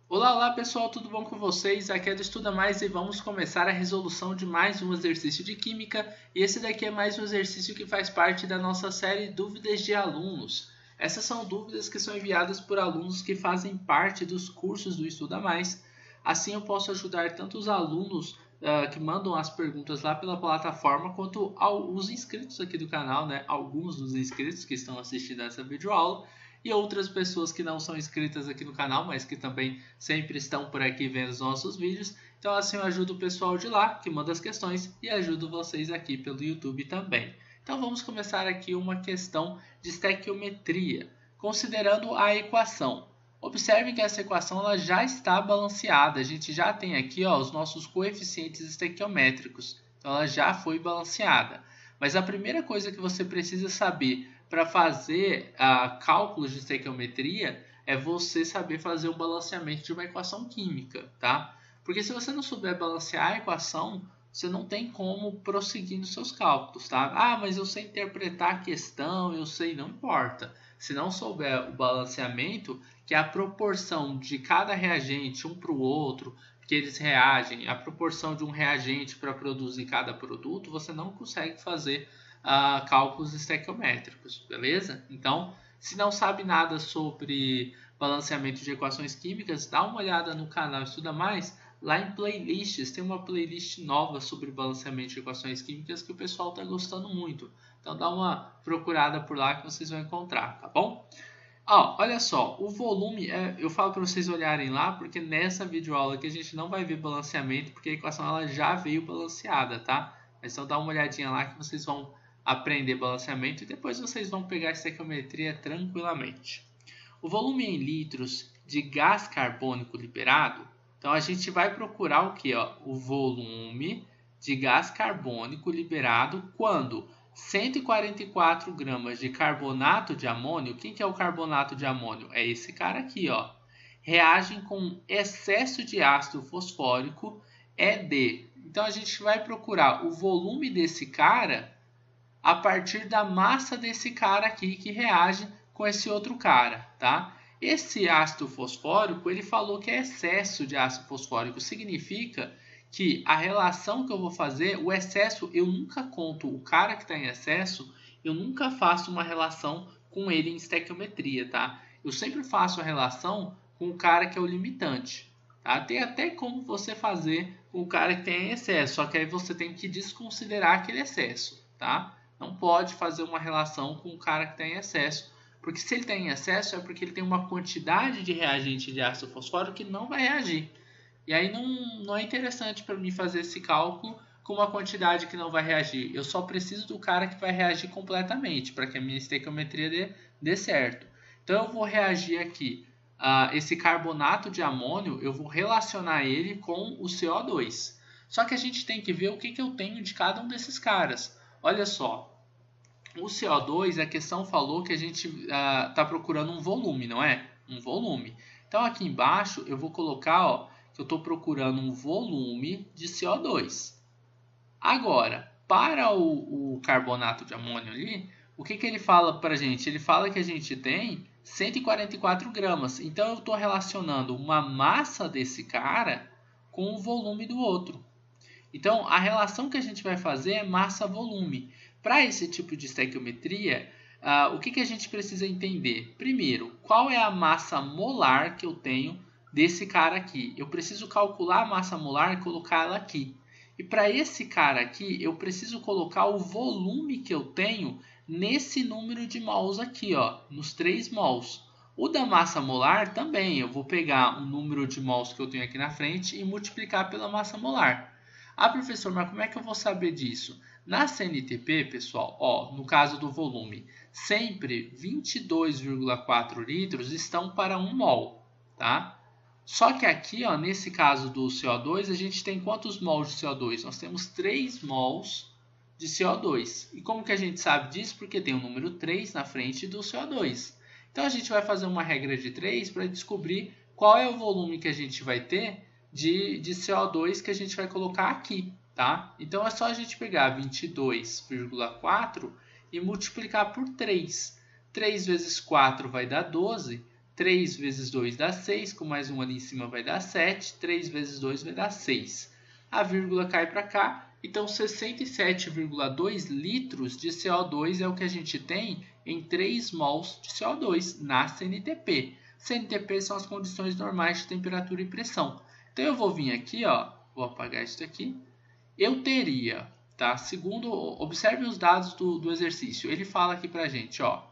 Olá, olá pessoal, tudo bom com vocês? Aqui é do Estuda Mais e vamos começar a resolução de mais um exercício de Química. E esse daqui é mais um exercício que faz parte da nossa série Dúvidas de Alunos. Essas são dúvidas que são enviadas por alunos que fazem parte dos cursos do Estuda Mais. Assim eu posso ajudar tanto os alunos que mandam as perguntas lá pela plataforma, quanto os inscritos aqui do canal, né? Alguns dos inscritos que estão assistindo essa videoaula. E outras pessoas que não são inscritas aqui no canal, mas que também sempre estão por aqui vendo os nossos vídeos. Então assim eu ajudo o pessoal de lá, que manda as questões, e ajudo vocês aqui pelo YouTube também. Então vamos começar aqui uma questão de estequiometria, considerando a equação. Observe que essa equação ela já está balanceada, a gente já tem aqui os nossos coeficientes estequiométricos, então ela já foi balanceada. Mas a primeira coisa que você precisa saber para fazer cálculos de estequiometria é você saber fazer o balanceamento de uma equação química, tá? Porque se você não souber balancear a equação, você não tem como prosseguir nos seus cálculos, tá? Ah, mas eu sei interpretar a questão, eu sei, não importa. Se não souber o balanceamento, que é a proporção de cada reagente um para o outro, que eles reagem, a proporção de um reagente para produzir cada produto, você não consegue fazer cálculos estequiométricos, beleza? Então, se não sabe nada sobre balanceamento de equações químicas, dá uma olhada no canal Estuda Mais. Lá em playlists, tem uma playlist nova sobre balanceamento de equações químicas que o pessoal está gostando muito. Então dá uma procurada por lá que vocês vão encontrar, tá bom? Olha só, o volume, eu falo para vocês olharem lá, porque nessa videoaula aqui a gente não vai ver balanceamento, porque a equação ela já veio balanceada, tá? Mas então dá uma olhadinha lá que vocês vão aprender balanceamento e depois vocês vão pegar a estequiometria tranquilamente. O volume em litros de gás carbônico liberado, então a gente vai procurar o que? O volume de gás carbônico liberado quando 144 gramas de carbonato de amônio, quem que é o carbonato de amônio? É esse cara aqui, reagem com excesso de ácido fosfórico ED. Então a gente vai procurar o volume desse cara a partir da massa desse cara aqui que reage com esse outro cara, tá? Esse ácido fosfórico, ele falou que é excesso de ácido fosfórico, significa que a relação que eu vou fazer, o excesso, eu nunca conto o cara que está em excesso, eu nunca faço uma relação com ele em estequiometria, tá? Eu sempre faço a relação com o cara que é o limitante, tá? Tem até como você fazer com o cara que tem excesso, só que aí você tem que desconsiderar aquele excesso, tá? Não pode fazer uma relação com o cara que está em excesso, porque se ele está em excesso é porque ele tem uma quantidade de reagente de ácido fosfórico que não vai reagir. E aí não é interessante para mim fazer esse cálculo com uma quantidade que não vai reagir. Eu só preciso do cara que vai reagir completamente para que a minha estequiometria dê certo. Então eu vou reagir aqui esse carbonato de amônio, eu vou relacionar ele com o CO2. Só que a gente tem que ver o que eu tenho de cada um desses caras. Olha só, o CO2, a questão falou que a gente está procurando um volume, não é? Um volume. Então aqui embaixo eu vou colocar que eu estou procurando um volume de CO2. Agora, para o carbonato de amônio ali, o que ele fala para a gente? Ele fala que a gente tem 144 gramas. Então eu estou relacionando uma massa desse cara com o volume do outro. Então, a relação que a gente vai fazer é massa-volume. Para esse tipo de estequiometria, o que a gente precisa entender? Primeiro, qual é a massa molar que eu tenho desse cara aqui? Eu preciso calcular a massa molar e colocar ela aqui. E para esse cara aqui, eu preciso colocar o volume que eu tenho nesse número de mols aqui, nos 3 mols. O da massa molar também, eu vou pegar o número de mols que eu tenho aqui na frente e multiplicar pela massa molar. Ah, professor, mas como é que eu vou saber disso? Na CNTP, pessoal, no caso do volume, sempre 22,4 litros estão para 1 mol, tá? Só que aqui, nesse caso do CO2, a gente tem quantos mols de CO2? Nós temos 3 mols de CO2. E como que a gente sabe disso? Porque tem o número 3 na frente do CO2. Então a gente vai fazer uma regra de 3 para descobrir qual é o volume que a gente vai ter de CO2 que a gente vai colocar aqui, tá? Então é só a gente pegar 22,4 e multiplicar por 3. 3 vezes 4 vai dar 12. 3 vezes 2 dá 6, com mais um ali em cima vai dar 7. 3 vezes 2 vai dar 6. A vírgula cai para cá. Então, 67,2 litros de CO2 é o que a gente tem em 3 mols de CO2 na CNTP. CNTP são as condições normais de temperatura e pressão. Então, eu vou vir aqui, ó, vou apagar isso aqui. Eu teria, tá? Segundo, observe os dados do exercício. Ele fala aqui pra gente, ó,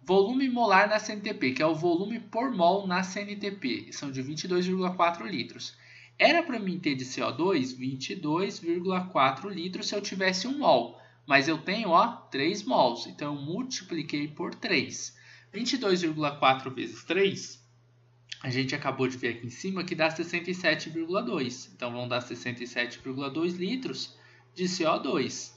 volume molar na CNTP, que é o volume por mol na CNTP, são de 22,4 litros. Era para mim ter de CO2 22,4 litros se eu tivesse 1 mol, mas eu tenho, ó, 3 mols, então eu multipliquei por 3. 22,4 vezes 3, a gente acabou de ver aqui em cima que dá 67,2. Então vão dar 67,2 litros de CO2.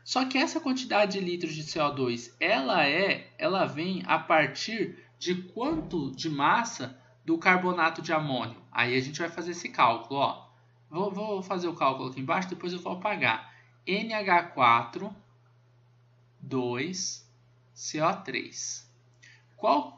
Só que essa quantidade de litros de CO2, ela vem a partir de quanto de massa do carbonato de amônio. Aí a gente vai fazer esse cálculo, ó. Vou fazer o cálculo aqui embaixo, depois eu vou apagar. NH4, 2, CO3.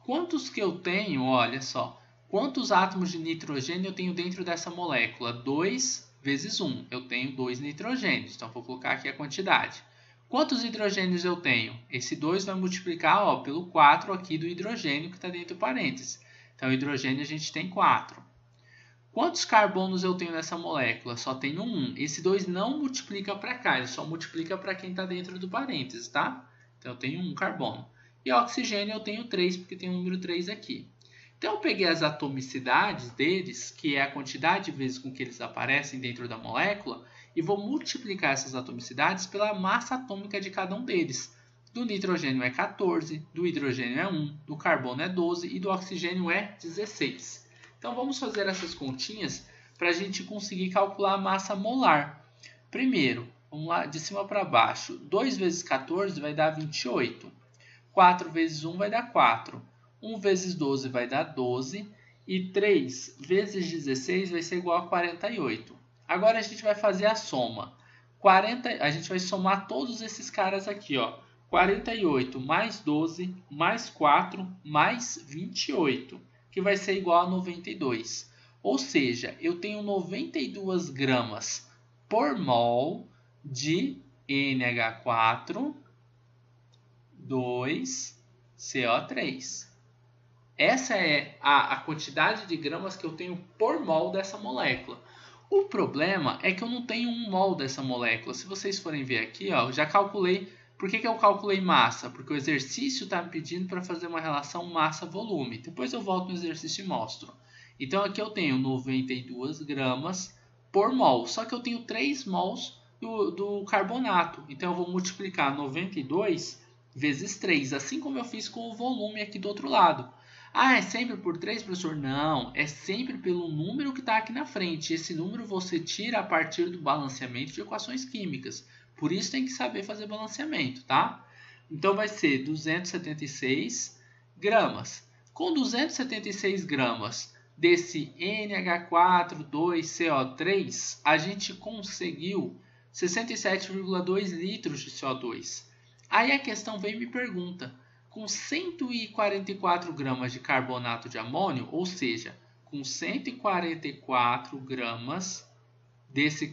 Quantos que eu tenho? Olha só. Quantos átomos de nitrogênio eu tenho dentro dessa molécula? 2 vezes 1. Eu tenho 2 nitrogênios. Então, vou colocar aqui a quantidade. Quantos hidrogênios eu tenho? Esse 2 vai multiplicar, ó, pelo 4 aqui do hidrogênio que está dentro do parênteses. Então, hidrogênio a gente tem 4. Quantos carbonos eu tenho nessa molécula? Só tenho 1. Esse 2 não multiplica para cá, ele só multiplica para quem está dentro do parênteses, tá? Então, eu tenho 1 carbono. E oxigênio eu tenho 3, porque tem o número 3 aqui. Então, eu peguei as atomicidades deles, que é a quantidade de vezes com que eles aparecem dentro da molécula, e vou multiplicar essas atomicidades pela massa atômica de cada um deles. Do nitrogênio é 14, do hidrogênio é 1, do carbono é 12 e do oxigênio é 16. Então, vamos fazer essas continhas para a gente conseguir calcular a massa molar. Primeiro, vamos lá de cima para baixo. 2 vezes 14 vai dar 28. 4 vezes 1 vai dar 4. 1 vezes 12 vai dar 12. E 3 vezes 16 vai ser igual a 48. Agora a gente vai fazer a soma. A gente vai somar todos esses caras aqui, ó. 48 mais 12 mais 4 mais 28, que vai ser igual a 92. Ou seja, eu tenho 92 gramas por mol de NH4, 2, CO3. Essa é a quantidade de gramas que eu tenho por mol dessa molécula. O problema é que eu não tenho 1 mol dessa molécula. Se vocês forem ver aqui, ó, eu já calculei. Por que eu calculei massa? Porque o exercício está me pedindo para fazer uma relação massa-volume. Depois eu volto no exercício e mostro. Então aqui eu tenho 92 gramas por mol. Só que eu tenho 3 mols do carbonato. Então eu vou multiplicar 92 vezes 3. Assim como eu fiz com o volume aqui do outro lado. Ah, é sempre por 3, professor? Não, é sempre pelo número que está aqui na frente. Esse número você tira a partir do balanceamento de equações químicas. Por isso tem que saber fazer balanceamento, tá? Então vai ser 276 gramas. Com 276 gramas desse NH4,2CO3, a gente conseguiu 67,2 litros de CO2. Aí a questão vem e me pergunta, com 144 gramas de carbonato de amônio, ou seja, com 144 gramas desse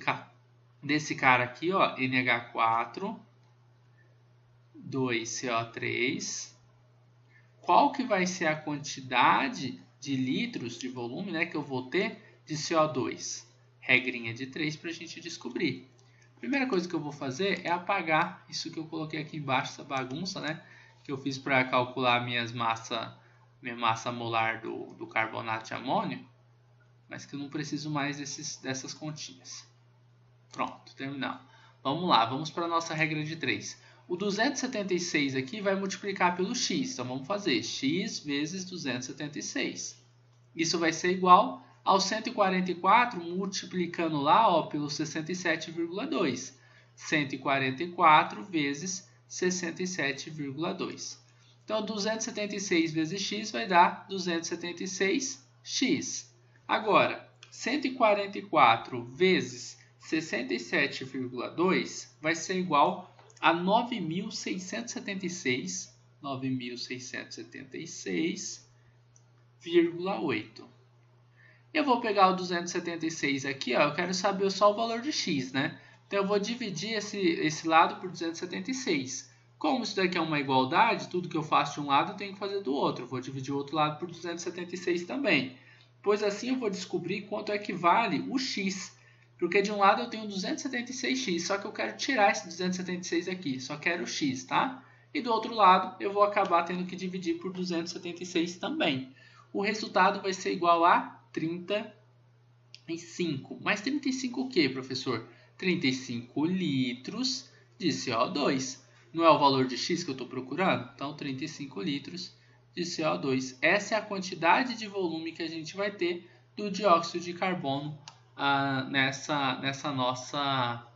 cara aqui, ó, NH4, 2CO3, qual que vai ser a quantidade de litros de volume, né, que eu vou ter de CO2? Regrinha de 3 para a gente descobrir. A primeira coisa que eu vou fazer é apagar isso que eu coloquei aqui embaixo, essa bagunça, né, que eu fiz para calcular minha massa molar do carbonato de amônio, mas que eu não preciso mais dessas continhas. Pronto, terminamos. Vamos lá, vamos para a nossa regra de 3. O 276 aqui vai multiplicar pelo x. Então, vamos fazer x vezes 276. Isso vai ser igual ao 144 multiplicando lá, ó, pelo 67,2. 144 vezes 67,2. Então, 276 vezes x vai dar 276x. Agora, 144 vezes 67,2 vai ser igual a 9.676 276,8. Eu vou pegar o 276 aqui, ó, eu quero saber só o valor de x, né? Então eu vou dividir esse lado por 276. Como isso daqui é uma igualdade, tudo que eu faço de um lado eu tenho que fazer do outro. Eu vou dividir o outro lado por 276 também. Pois assim eu vou descobrir quanto é que vale o x. Porque de um lado eu tenho 276x, só que eu quero tirar esse 276 aqui, só quero o x, tá? E do outro lado eu vou acabar tendo que dividir por 276 também. O resultado vai ser igual a 35. Mas 35 o que, professor? 35 litros de CO2. Não é o valor de x que eu estou procurando? Então, 35 litros de CO2. Essa é a quantidade de volume que a gente vai ter do dióxido de carbono nessa nossa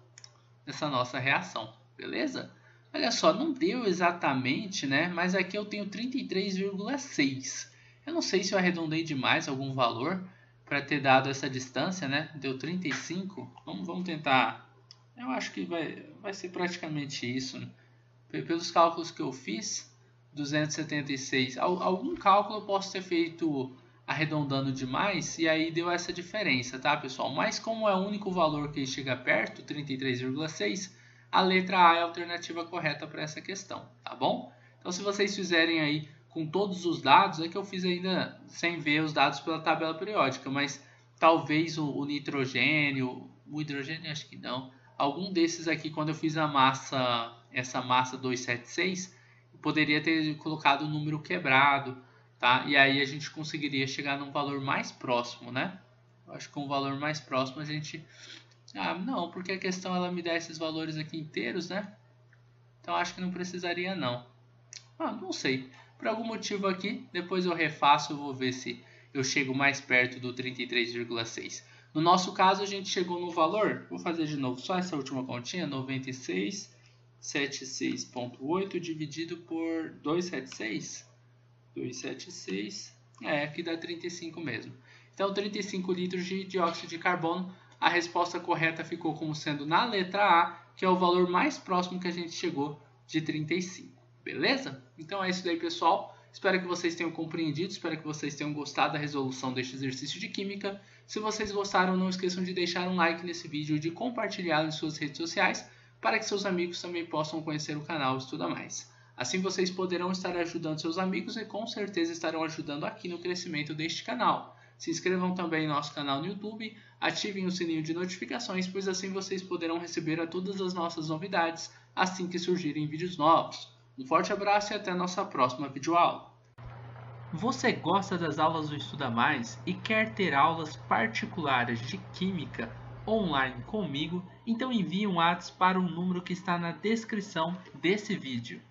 reação. Beleza? Olha só, não deu exatamente, né? Mas aqui eu tenho 33,6. Eu não sei se eu arredondei demais algum valor para ter dado essa distância, né? Deu 35. Vamos tentar. Eu acho que vai ser praticamente isso, né? Pelos cálculos que eu fiz, 276. Algum cálculo eu posso ter feito arredondando demais e aí deu essa diferença, tá, pessoal? Mas como é o único valor que chega perto, 33,6, a letra A é a alternativa correta para essa questão, tá bom? Então, se vocês fizerem aí com todos os dados, é que eu fiz ainda sem ver os dados pela tabela periódica, mas talvez o nitrogênio, o hidrogênio acho que não, algum desses aqui quando eu fiz essa massa 276, eu poderia ter colocado o número quebrado, tá? E aí a gente conseguiria chegar num valor mais próximo, né? Eu acho que com um valor mais próximo a gente... Ah, não, porque a questão ela me dá esses valores aqui inteiros, né? Então acho que não precisaria não. Ah, não sei. Por algum motivo aqui, depois eu refaço, eu vou ver se eu chego mais perto do 33,6. No nosso caso, a gente chegou no valor, vou fazer de novo só essa última continha, 96,76,8 dividido por 276. 276, aqui dá 35 mesmo. Então, 35 litros de dióxido de carbono, a resposta correta ficou como sendo na letra A, que é o valor mais próximo que a gente chegou de 35. Beleza? Então é isso daí, pessoal. Espero que vocês tenham compreendido, espero que vocês tenham gostado da resolução deste exercício de química. Se vocês gostaram, não esqueçam de deixar um like nesse vídeo e de compartilhar em suas redes sociais para que seus amigos também possam conhecer o canal Estuda Mais. Assim vocês poderão estar ajudando seus amigos e com certeza estarão ajudando aqui no crescimento deste canal. Se inscrevam também no nosso canal no YouTube, ativem o sininho de notificações, pois assim vocês poderão receber todas as nossas novidades assim que surgirem vídeos novos. Um forte abraço e até a nossa próxima videoaula. Você gosta das aulas do Estuda Mais e quer ter aulas particulares de Química online comigo? Então envie um WhatsApp para o número que está na descrição desse vídeo.